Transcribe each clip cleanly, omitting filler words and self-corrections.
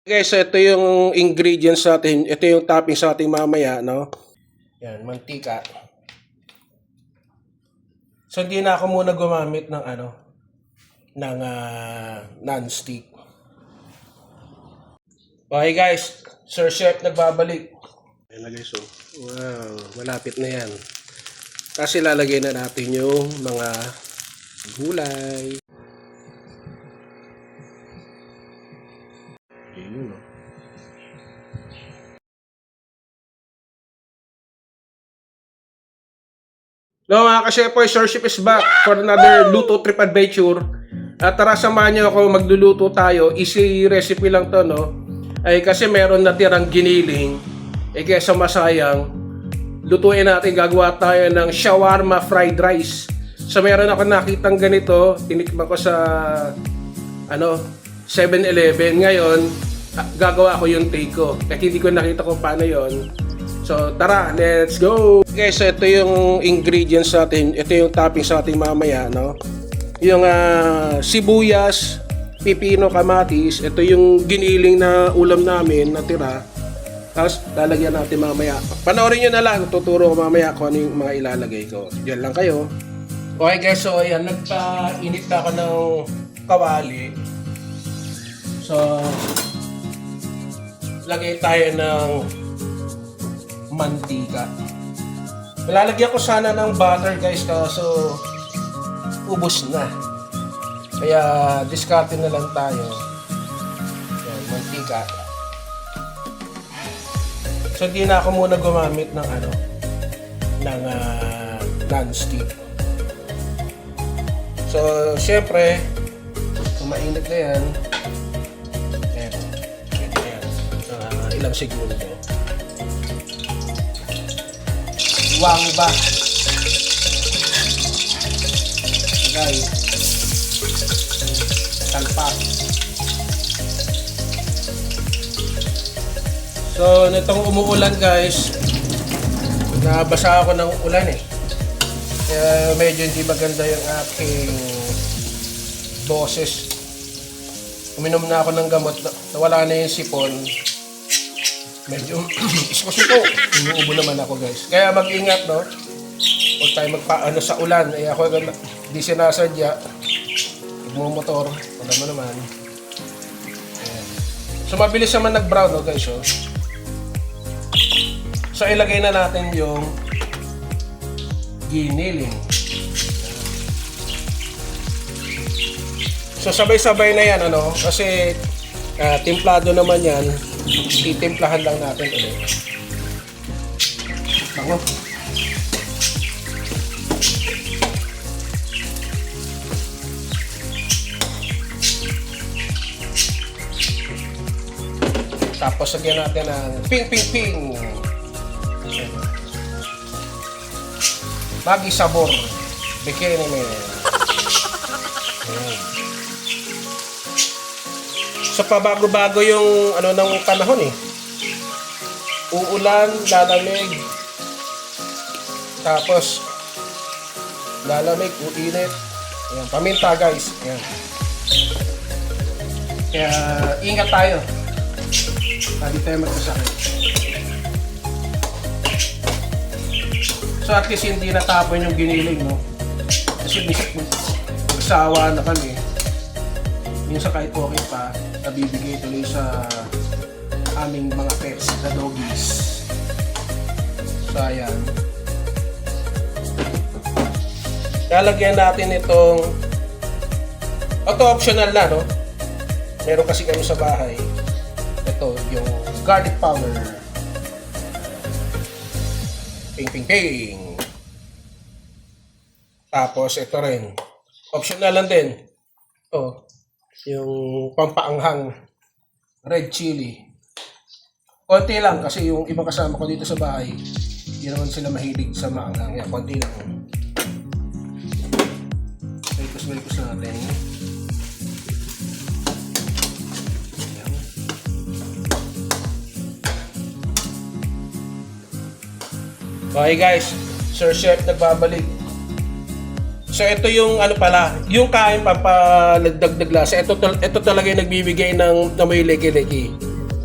Guys, so ito yung ingredients natin. Ito yung topping sa ating mamaya, no? Yan, mantika. So hindi na ako muna gumamit ng non-stick. Okay guys, Sir Chef nagbabalik. Ayan na guys, oh. Wow, malapit na yan. Kasi lalagay na natin yung mga gulay. Ayun, oh. No, mga ka-Shepoy, Sir Chef is back for another luto trip adventure. At tara, samahan niyo ako, magluluto tayo. Easy recipe lang to, no? Ay kasi meron natirang giniling. Kesa masayang, lutuin natin, gagawa tayo ng shawarma fried rice. So meron ako nakitang ganito, tinikman ko sa 7-Eleven. Ngayon, gagawa ko yung take ko. Kasi hindi ko nakita kung paano yon. So tara, let's go! Guys, so ito yung ingredients natin. Ito yung topping sa ating mamaya, no? Yung sibuyas, pipino, kamatis. Ito yung giniling na ulam namin na tira. Tapos lalagyan natin mamaya. Panoorin nyo na lang, tuturo ko mamaya kung ano yung mga ilalagay ko. Diyan lang kayo. Okay guys, so ayan, nagpa-init na ako ng kawali. So lagay tayo ng mantika. Lalagyan ko sana ng butter guys, kaso ubos na. Kaya discard na lang tayo. Yan, mantika. So hindi na ako muna gumamit ng non-stick. So syempre, kung mainit na yan, ayan, ilang segundo. Wang ba? Okay. Talpak. So, nitong umuulan guys, nabasa ako ng ulan eh. Kaya medyo hindi maganda yung aking boses. Uminom na ako ng gamot, nawala na yung sipon. Medyo isko-siko. Inuubo naman ako guys. Kaya mag-ingat, no? Huwag tayo magpaano sa ulan. Ako di sinasadya. Magmumotor. Wala mo naman. Ayan. So mabilis naman nag-brown, no guys, oh. So ilagay na natin yung giniling. So sabay-sabay na yan, kasi timplado naman yan. Titimplahan lang natin ulit. Bango. Tapos lagyan natin ng ping. Magi sabor. Bikini men. So pabago-bago yung ng panahon eh. Uulan, lalamig. Tapos lalamig, uinit. Ayan, paminta guys. Ayan. Kaya ingat tayo. Hindi tayo magkasakit. So at least hindi natapon yung giniling, no? Kasi magsawa na kami. Minsan kahit okay pa, nabibigay tuloy sa aming mga pets na doggies. So ayan. Lalagyan natin itong optional na, no? Meron kasi kami sa bahay. Ito yung garlic powder. Ping. Tapos ito rin. Optional lang din. Ito. Yung pampaanghang red chili. Konti lang kasi yung ibang kasama ko dito sa bahay, hindi naman sila mahilig sa maanghang. Yan, konti lang. Maikos natin. Yan. Okay guys, Sir Chef nagbabalik. So ito yung yung kain pampalagdagdag lasa. Ito talaga yung nagbibigay ng may leki-leki.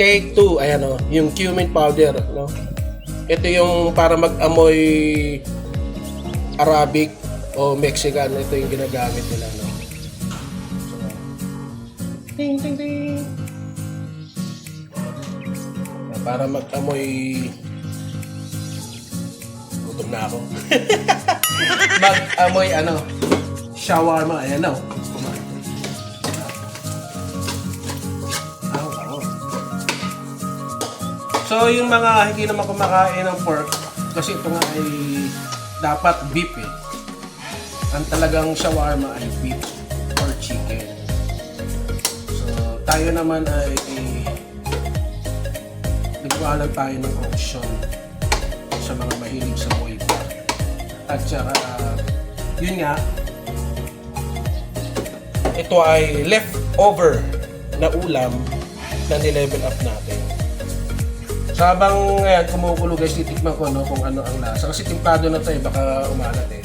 Take 2, ayan o, yung cumin powder, no? Ito yung para mag-amoy Arabic o Mexican, ito yung ginagamit nila, no? So, ting ting ting. Para mag-amoy, gutom na ako. Mag-amoy shawarma, ayan o. So yung mga hindi naman kumakain ng pork, kasi ito nga ay dapat beef eh. Ang talagang shawarma ay beef or chicken. So tayo naman ay nagwalan tayo ng option sa mga mahilig sa boy pa. At saka yun nga, ito ay leftover na ulam na nilevel up natin. So habang ngayon kumukulo guys, titikman ko kung ano ang lasa. Kasi timplado na to baka umalat eh.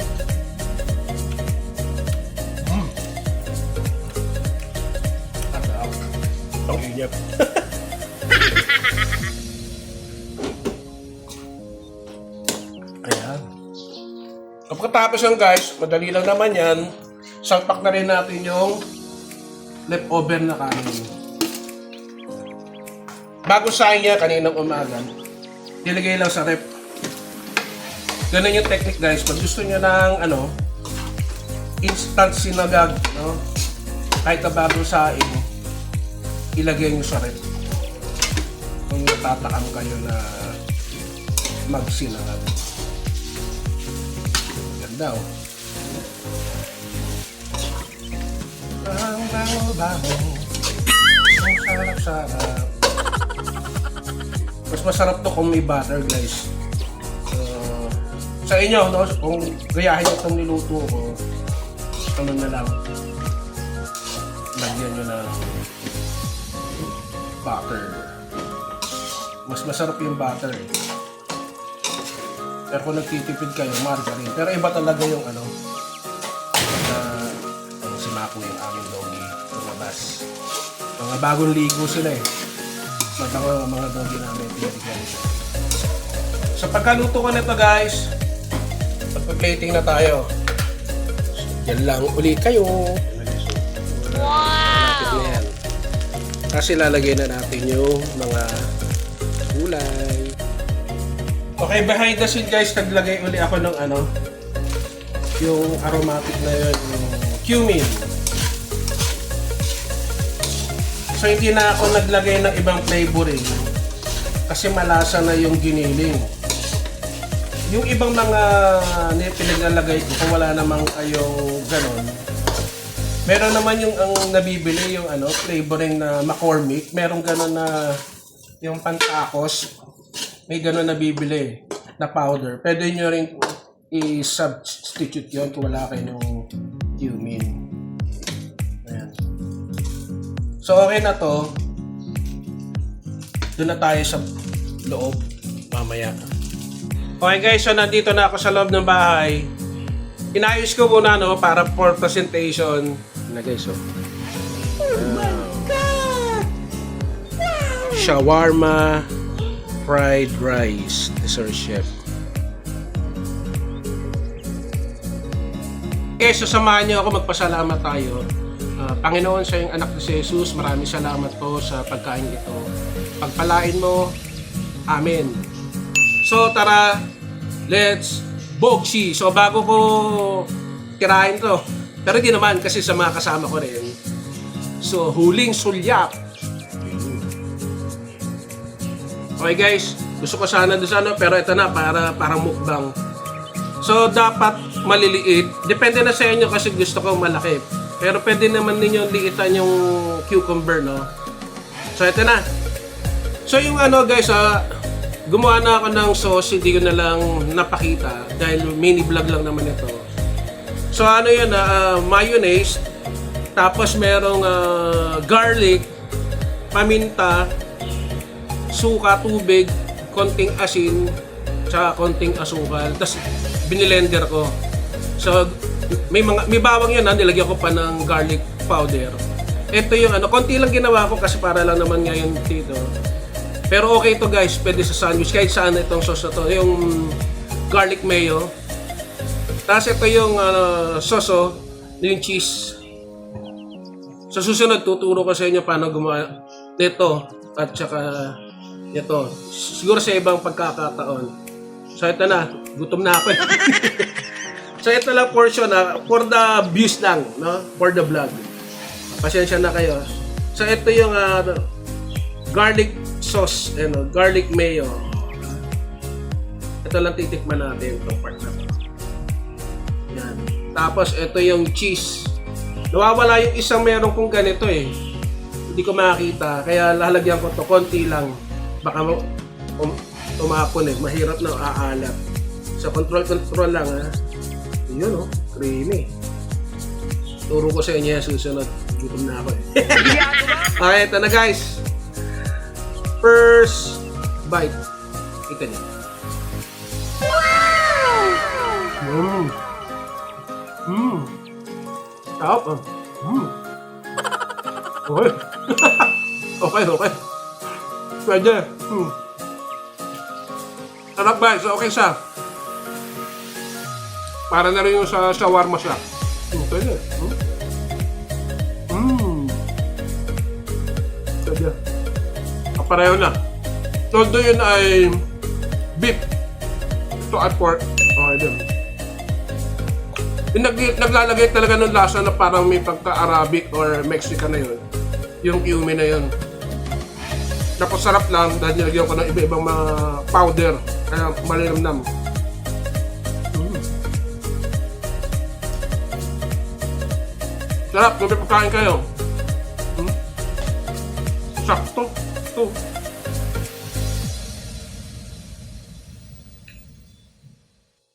Ang inyap. Ayan. Kapag yan guys, madali lang naman yan. Salpak na rin natin yung leftover na kanin. Bago sa niya kaninang umaga, nilagay lang sa rep. Ganun yung technique guys. Pag gusto niyo ng instant sinagag, no? Kahit na bago saing, ilagay niyo sa rep. Kung natatakam kayo na magsinagag. Ganda oh. Ang bango-bango, ang sarap-sarap. Mas masarap to kung may butter guys. Sa inyo, no, kung gayahin itong niluto ko, ano na lang, lagyan nyo ng butter. Mas masarap yung butter. Pero kung nagtitipid kayo, margarine. Pero iba talaga yung si Mako yung aming doggy. Lumabas. Mga bagong ligo sila eh. Matako ang mga doggy namin. So pagkaluto ko nito guys, pagpa-plating na tayo. Yan lang ulit kayo. Wow! Na yan. Kasi lalagay na natin yung mga gulay. Okay, behind the scene guys, naglagay uli ako ng yung aromatic na yun, yung cumin. So hindi na ako naglagay ng ibang flavoring kasi malasa na yung giniling. Yung ibang mga pinaglalagay ko kung wala namang kayong ganon, meron naman yung ang nabibili yung flavoring na McCormick, merong ganon na yung Pantacos, may ganon nabibili na powder. Pwede nyo rin i-substitute yun kung wala kayong cumin. So okay na to. Doon na tayo sa loob mamaya. Okay guys, so nandito na ako sa loob ng bahay. Inayos ko muna para for presentation. Na guys, oh my God! Wow! Shawarma fried rice, dessert chef. Okay, so samahan niyo ako, magpasalamat tayo. Panginoon, sa iyong anak na si Jesus, maraming salamat po sa pagkain ito. Pagpalain mo. Amen. So tara, let's bogshi. So bago ko tirahin to, pero di naman kasi sa mga kasama ko rin. So huling sulyap. Okay guys, gusto ko sana doon sa pero ito na, parang mukbang. So dapat maliliit. Depende na sa inyo kasi gusto ko malaki. Pero pwede naman ninyo liitan yung cucumber, no? So, ito na. So, yung guys, gumawa na ako ng sauce, hindi ko na lang napakita dahil mini vlog lang naman ito. So, yun, mayonnaise, tapos merong garlic, paminta, suka, tubig, konting asin, tsaka konting asukal. Tapos, binilender ko. So, may bawang yan, nilagyan ko pa ng garlic powder. Ito yung konti lang ginawa ko kasi para lang naman ngayon dito. Pero okay ito guys, pwede sa sandwich. Kahit saan itong sauce na to. Yung garlic mayo. Tapos ito yung sauce, yung cheese. Sa susunod, tuturo ko sa inyo paano gumawa nito at saka ito. Siguro sa ibang pagkakataon. So ito na, gutom na ako eh. So ito lang portion for the views lang, no? For the vlog. Pasensya na kayo. So ito yung garlic sauce, garlic mayo. Ito lang titikman natin itong part na to. Yan. Tapos ito yung cheese. Nawawala yung isang meron kong ganito eh. Hindi ko makakita. Kaya lalagyan ko to konti lang. Baka tumapon eh. Mahirap na aalat. So control lang ha. Yun creamy. Turo ko sa inyo yung susunod. Gutom na ako eh. Okay, ito na guys. First bite. Kita niyo. Sarap Okay. Okay. Pwede. Sarap guys. Okay siya. Para na rin yung sa shawarma siya. Pwede. Pwede. Pareho na. Todo yun ay beef. Ito at pork. Okay din. Naglalagay talaga ng lasa na parang may pagka-Arabic or Mexican na yun. Yung cumin na yun. Tapos sarap lang dahil nilagyan ko ng iba-ibang mga powder. Kaya malinamnam. Sarap, kung may pagkain kayo. Sakto. Ito.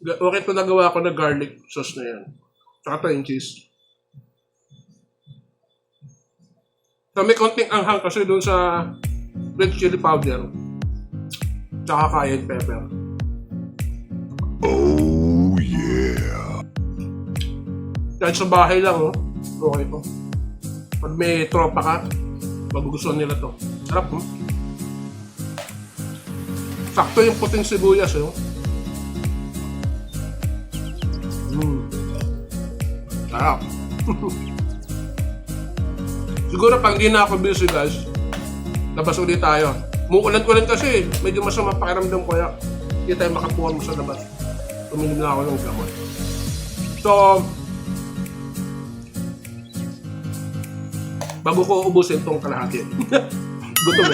Okay ito nagawa ko na garlic sauce na yan. Tsaka ito yung cheese. So may konting anghang kasi doon sa red chili powder. Tsaka cayenne pepper. Oh yeah! Kahit sa bahay lang okay ito. Pag may tropa ka, magugustuhan nila to. Sarap Sakto yung puting sibuyas Sarap. Siguro pag di na ako busy guys, labas ulit tayo. Muulan-ulan kasi, medyo masama pakiramdam ko kaya hindi tayo makapuhan mo sa labas. Tuminom na ako ng gamot. So, bago ko ubusin itong kalahati. Gutom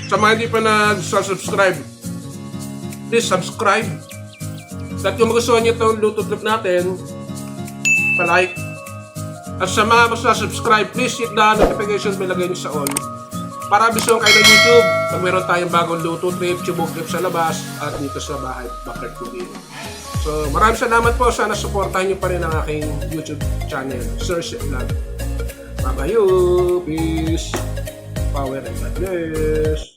Sa mga hindi pa nag-subscribe, please subscribe. At kung magustuhan niyo itong luto trip natin, pa-like. At sa mga subscribe, please hit the notification bell, lagay niyo sa all. Para bisuhan kayo ng YouTube pag meron tayong bagong luto trip, chibog trip sa labas, at dito sa bahay, Backyard Cooking. So maraming salamat po. Sana supportahan niyo pa rin ang aking YouTube channel, Sir Chef Vlog. Bye-bye. Peace. Power and God bless.